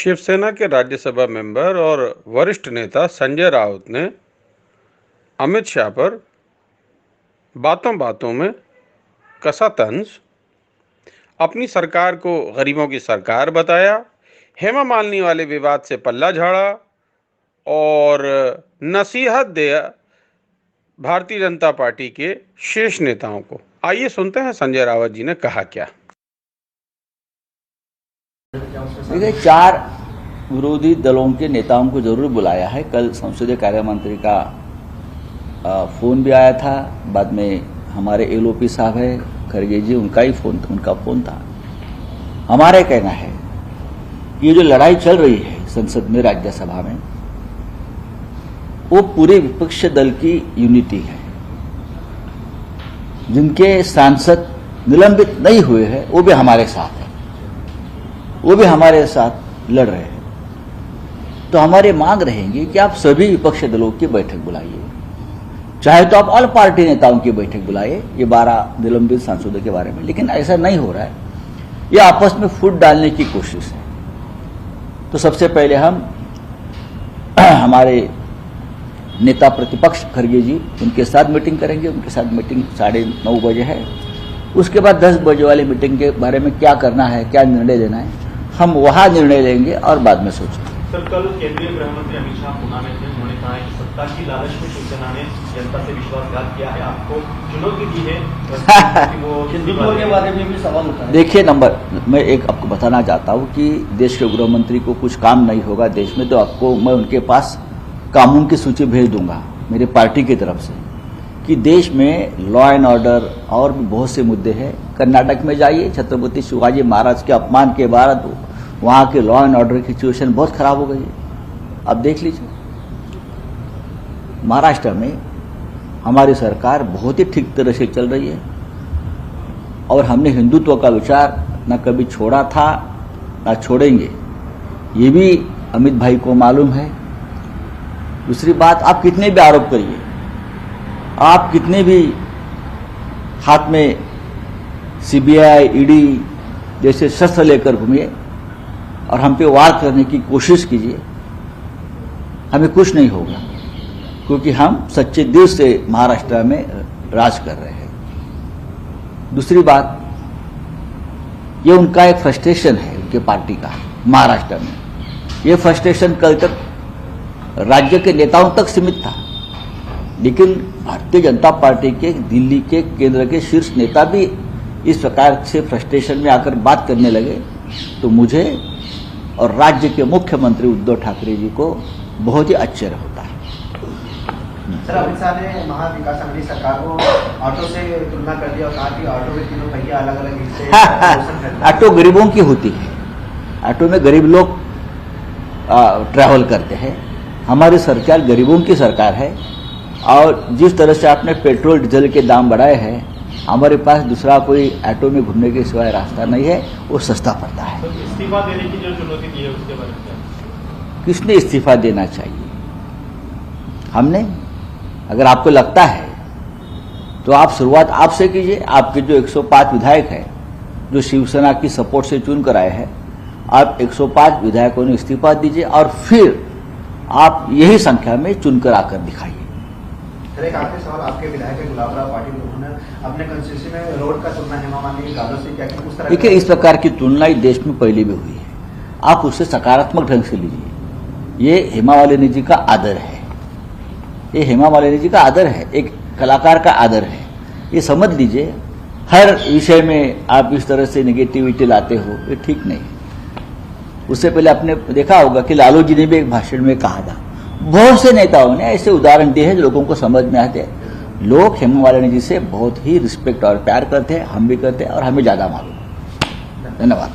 शिवसेना के राज्यसभा मेंबर और वरिष्ठ नेता संजय राउत ने अमित शाह पर बातों बातों में कसा तंज, अपनी सरकार को गरीबों की सरकार बताया, हेमा मालिनी वाले विवाद से पल्ला झाड़ा और नसीहत दिया भारतीय जनता पार्टी के शीर्ष नेताओं को। आइए सुनते हैं संजय राउत जी ने कहा क्या। देखिए, 4 विरोधी दलों के नेताओं को जरूर बुलाया है। कल संसदीय कार्य मंत्री का फोन भी आया था, बाद में हमारे एलओपी साहब है खड़गे जी, उनका फोन था। हमारा कहना है कि ये जो लड़ाई चल रही है संसद में, राज्यसभा में, वो पूरे विपक्ष दल की यूनिटी है। जिनके सांसद निलंबित नहीं हुए हैं वो भी हमारे साथ है, वो भी हमारे साथ लड़ रहे हैं। तो हमारी मांग रहेंगी कि आप सभी विपक्षी दलों की बैठक बुलाइए, चाहे तो आप ऑल पार्टी नेताओं की बैठक बुलाइए ये 12 निलंबित सांसदों के बारे में। लेकिन ऐसा नहीं हो रहा है, ये आपस में फूट डालने की कोशिश है। तो सबसे पहले हम हमारे नेता प्रतिपक्ष खड़गे जी, उनके साथ मीटिंग करेंगे। उनके साथ मीटिंग 9:30 बजे है। उसके बाद 10 बजे वाली मीटिंग के बारे में क्या करना है, क्या निर्णय लेना है, हम वहां निर्णय लेंगे और बाद में सोचेंगे। सर, कल केंद्रीय गृह मंत्री अमित शाह पुणे में थे। उन्होंने कहा है कि सत्ता की लालच में शिवसेना ने जनता से विश्वासघात किया है, आपको चुनौती दी है कि वो हिंदुत्व के बारे में भी सवाल उठा है। देखिए, मैं एक आपको बताना चाहता हूं कि देश के गृह मंत्री को कुछ काम नहीं होगा देश में, तो आपको मैं उनके पास कानून की सूची भेज दूंगा मेरी पार्टी की तरफ से कि देश में लॉ एंड ऑर्डर और भी बहुत से मुद्दे हैं। कर्नाटक में जाइए, छत्रपति शिवाजी महाराज के अपमान के बाद वहां के लॉ एंड ऑर्डर की सिचुएशन बहुत खराब हो गई है। अब देख लीजिए, महाराष्ट्र में हमारी सरकार बहुत ही ठीक तरह से चल रही है और हमने हिंदुत्व का विचार न कभी छोड़ा था न छोड़ेंगे, ये भी अमित भाई को मालूम है। दूसरी बात, आप कितने भी आरोप करिए, आप कितने भी हाथ में सीबीआई, ईडी जैसे शस्त्र लेकर घूमिए और हम पे वार करने की कोशिश कीजिए, हमें कुछ नहीं होगा, क्योंकि हम सच्चे दिल से महाराष्ट्र में राज कर रहे हैं। दूसरी बात, ये उनका एक फ्रस्ट्रेशन है उनके पार्टी का महाराष्ट्र में। ये फ्रस्ट्रेशन कल तक राज्य के नेताओं तक सीमित था, लेकिन भारतीय जनता पार्टी के दिल्ली के केंद्र के शीर्ष नेता भी इस प्रकार से फ्रस्ट्रेशन में आकर बात करने लगे, तो मुझे और राज्य के मुख्यमंत्री उद्धव ठाकरे जी को बहुत ही आश्चर्य होता है। सर, अमित शाह ने महाविकास अघाड़ी सरकार को ऑटो से तुलना कर दिया और कहा कि ऑटो के तीनों पहिया अलग अलग हिस्से ऑटो गरीबों की होती है, ऑटो में गरीब लोग ट्रैवल करते हैं। हमारी सरकार गरीबों की सरकार है और जिस तरह से आपने पेट्रोल डीजल के दाम बढ़ाए हैं, हमारे पास दूसरा कोई ऑटो में घूमने के सिवाय रास्ता नहीं है, वो सस्ता पड़ता है। तो इस्तीफा देने की जो चुनौती दी है उसके बारे में क्या? किसने इस्तीफा देना चाहिए? हमने? अगर आपको लगता है तो आप शुरुआत आपसे कीजिए। आपके जो 105 विधायक हैं जो शिवसेना की सपोर्ट से चुन कर आए हैं, आप 105 विधायकों ने इस्तीफा दीजिए और फिर आप यही संख्या में चुनकर आकर दिखाइए। एक आखिरी सवाल, आपके विधायक गुलाब राव पाटिल, उन्होंने अपने कंस्टिट्यूंसी में रोड का तुलना हेमा मालिनी यादव से क्या की? उस तरह देखिए, इस प्रकार की तुलना देश में पहले भी हुई है, आप उससे सकारात्मक ढंग से लीजिए। ये हेमा मालिनी जी का आदर है, ये हेमा मालिनी जी का आदर है, एक कलाकार का आदर है, ये समझ लीजिए। हर विषय में आप इस तरह से नेगेटिविटी लाते हो, ये ठीक नहीं है। उससे पहले आपने देखा होगा कि लालू जी ने भी एक भाषण में कहा था, बहुत से नेताओं ने ऐसे उदाहरण दिए हैं जो लोगों को समझ में आते हैं। लोग हेमा मालिनी जी से बहुत ही रिस्पेक्ट और प्यार करते हैं, हम भी करते हैं और हमें ज्यादा मालूम है। धन्यवाद।